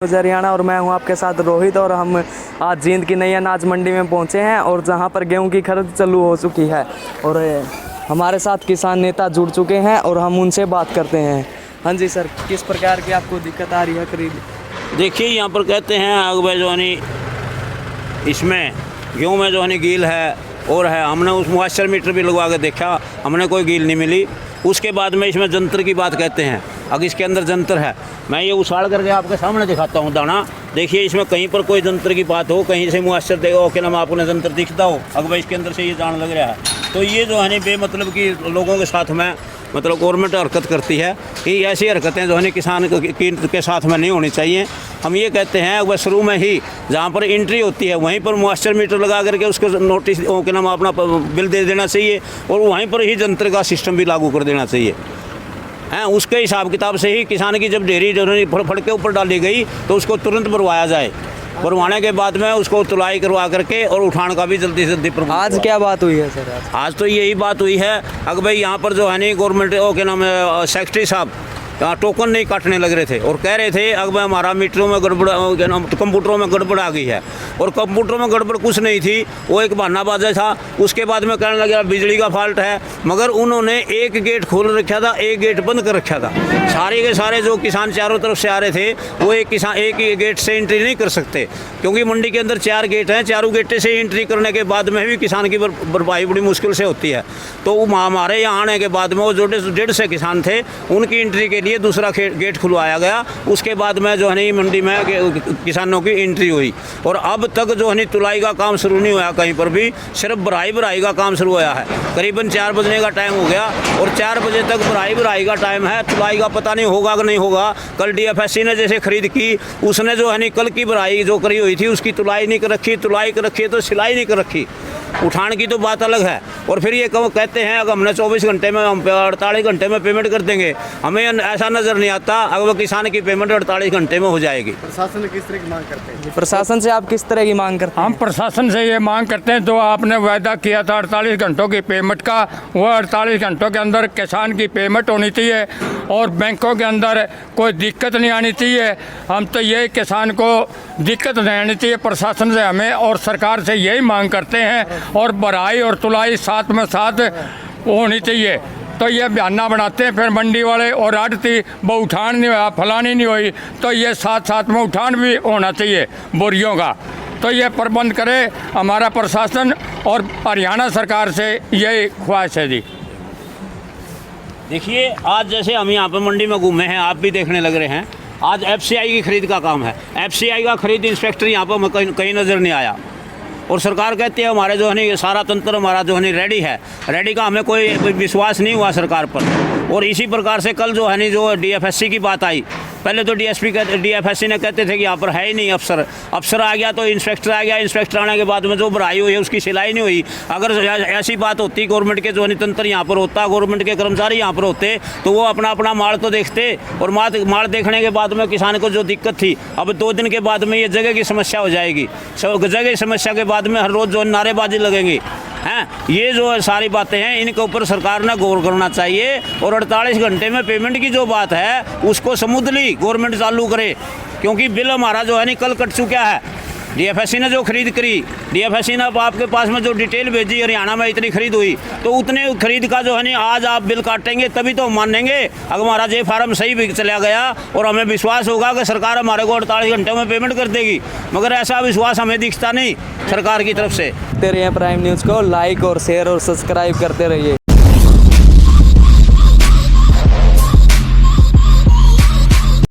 हरियाणा और मैं हूं आपके साथ रोहित। और हम आज जींद की नई अनाज मंडी में पहुंचे हैं और जहां पर गेहूं की खरीद चालू हो चुकी है और हमारे साथ किसान नेता जुड़ चुके हैं और हम उनसे बात करते हैं। हाँ जी सर, किस प्रकार की आपको दिक्कत आ रही है खरीद? देखिए, यहाँ पर कहते हैं अगवे जो है इसमें गेहूँ में जो है गील है और है। हमने उस मॉइस्चर मीटर भी लगवा के देखा, हमने कोई गील नहीं मिली। उसके बाद में इसमें जंतर की बात कहते हैं, अगर इसके अंदर जंतर है, मैं ये उछाल करके आपके सामने दिखाता हूँ दाना। देखिए, इसमें कहीं पर कोई जंतर की बात हो, कहीं से मॉइस्चर देगा कि नाम आपने जंतर दिखता हो, अगर इसके अंदर से ये जान लग रहा है, तो ये जो है बेमतलब की लोगों के साथ में मतलब गवर्नमेंट हरकत करती है कि ऐसी हरकतें जो है किसान के साथ में नहीं होनी चाहिए। हम ये कहते हैं वह शुरू में ही जहाँ पर एंट्री होती है वहीं पर मॉइस्चर मीटर लगा करके उसको नोटिस के नाम अपना बिल दे देना चाहिए और वहीं पर ही जंतर का सिस्टम भी लागू कर देना चाहिए। हैं, उसके हिसाब किताब से ही किसान की जब ढेरी फड़ के ऊपर डाली गई तो उसको तुरंत भरवाया जाए। भरवाने के बाद में उसको तुलाई करवा करके और उठान का भी जल्दी से जल्दी। आज क्या बात हुई है सर? आज तो यही बात हुई है अगर भाई यहाँ पर जो है नहीं गवर्नमेंट के नाम सेक्रेटरी साहब टोकन नहीं काटने लग रहे थे और कह रहे थे अगर हमारा मीटरों में गड़बड़ कंप्यूटरों में गड़बड़ आ गई है, और कंप्यूटर में गड़बड़ कुछ नहीं थी, वो एक बहानाबाजी था। उसके बाद में कहने लगा बिजली का फॉल्ट है, मगर उन्होंने एक गेट खोल रखा था, एक गेट बंद कर रखा था। सारे के सारे जो किसान चारों तरफ से आ रहे थे वो एक ही गेट से एंट्री नहीं कर सकते, क्योंकि मंडी के अंदर 4 गेट हैं। चारों गेट से एंट्री करने के बाद में भी किसान की भरपाई बड़ी मुश्किल से होती है। तो हमारे यहाँ आने के बाद में वो जो 150 किसान थे उनकी एंट्री के लिए दूसरा गेट खुलवाया गया। उसके बाद में जो है मंडी में किसानों की एंट्री हुई और अब तक जो है तुलाई का काम शुरू नहीं हुआ कहीं पर भी, सिर्फ भराई का काम शुरू हुआ है। करीबन 4 बजने का टाइम हो गया और 4 बजे तक भराई का टाइम है। तुलाई का पता नहीं होगा कि नहीं होगा। कल DFSC ने जैसे खरीद की, उसने जो है कल की भराई जो करी हुई थी उसकी तुलाई नहीं कर रखी, तुलाई कर रखी है तो सिलाई नहीं कर रखी। उठान की तो बात अलग है। और फिर ये कहते हैं अगर हमने 24 घंटे में, हम 48 घंटे में पेमेंट कर देंगे, हमें ऐसा नज़र नहीं आता अगर वो किसान की पेमेंट 48 घंटे में हो जाएगी। प्रशासन किस तरह की मांग करते हैं? प्रशासन से आप किस तरह की मांग करते हैं? हम प्रशासन से ये मांग करते हैं, जो आपने वायदा किया था 48 घंटों की पेमेंट का, वो 48 घंटों के अंदर किसान की पेमेंट होनी चाहिए और बैंकों के अंदर कोई दिक्कत नहीं आनी चाहिए। हम तो ये किसान को दिक्कत नहीं आनी चाहिए। प्रशासन से हमें और सरकार से यही मांग करते हैं और भराई और तुलाई साथ में साथ होनी चाहिए। तो ये बहाना बनाते हैं फिर मंडी वाले और आड़ती, वो उठान नहीं हुआ, फलानी नहीं हुई, तो ये साथ में उठान भी होना चाहिए बोरियों का। तो ये प्रबंध करे हमारा प्रशासन और हरियाणा सरकार से यही ख्वाहिश है जी। देखिए, आज जैसे हम यहाँ पर मंडी में घूमे हैं, आप भी देखने लग रहे हैं, आज FCI की खरीद का काम है। FCI का खरीद इंस्पेक्टर यहाँ पर कहीं नज़र नहीं आया और सरकार कहती है हमारे जो है सारा तंत्र हमारा जो है रेडी का हमें कोई विश्वास नहीं हुआ सरकार पर। और इसी प्रकार से कल जो है जो DFSC की बात आई, पहले तो DFSC ने कहते थे कि यहाँ पर है ही नहीं अफसर आ गया तो इंस्पेक्टर आ गया। इंस्पेक्टर आने के बाद में जो भराई हुई है उसकी सिलाई नहीं हुई। अगर ऐसी बात होती, गवर्नमेंट के जो तंत्र यहाँ पर होता, गवर्नमेंट के कर्मचारी यहाँ पर होते, तो वो अपना माल तो देखते और माल देखने के बाद में किसान को जो दिक्कत थी, अब 2 दिन के बाद में ये जगह की समस्या हो जाएगी। जगह की समस्या के बाद में हर रोज़ जो नारेबाजी लगेंगी हैं। ये जो सारी बातें हैं इनके ऊपर सरकार ने गौर करना चाहिए और 48 घंटे में पेमेंट की जो बात है उसको स्मूथली गवर्नमेंट चालू करे, क्योंकि बिल हमारा जो है कल कट चुका है। DFSC ने जो खरीद करी, DFSC ने आपके पास में जो डिटेल भेजी, हरियाणा में इतनी खरीद हुई, तो उतने खरीद का जो है आज आप बिल काटेंगे तभी तो हम मानेंगे। अगर हमारा जे फार्म सही भी चला गया और हमें विश्वास होगा कि सरकार हमारे को 48 घंटे में पेमेंट कर देगी, मगर ऐसा विश्वास हमें दिखता नहीं सरकार की तरफ से। देखते रहिए प्राइम न्यूज़ को, लाइक और शेयर और सब्सक्राइब करते रहिए।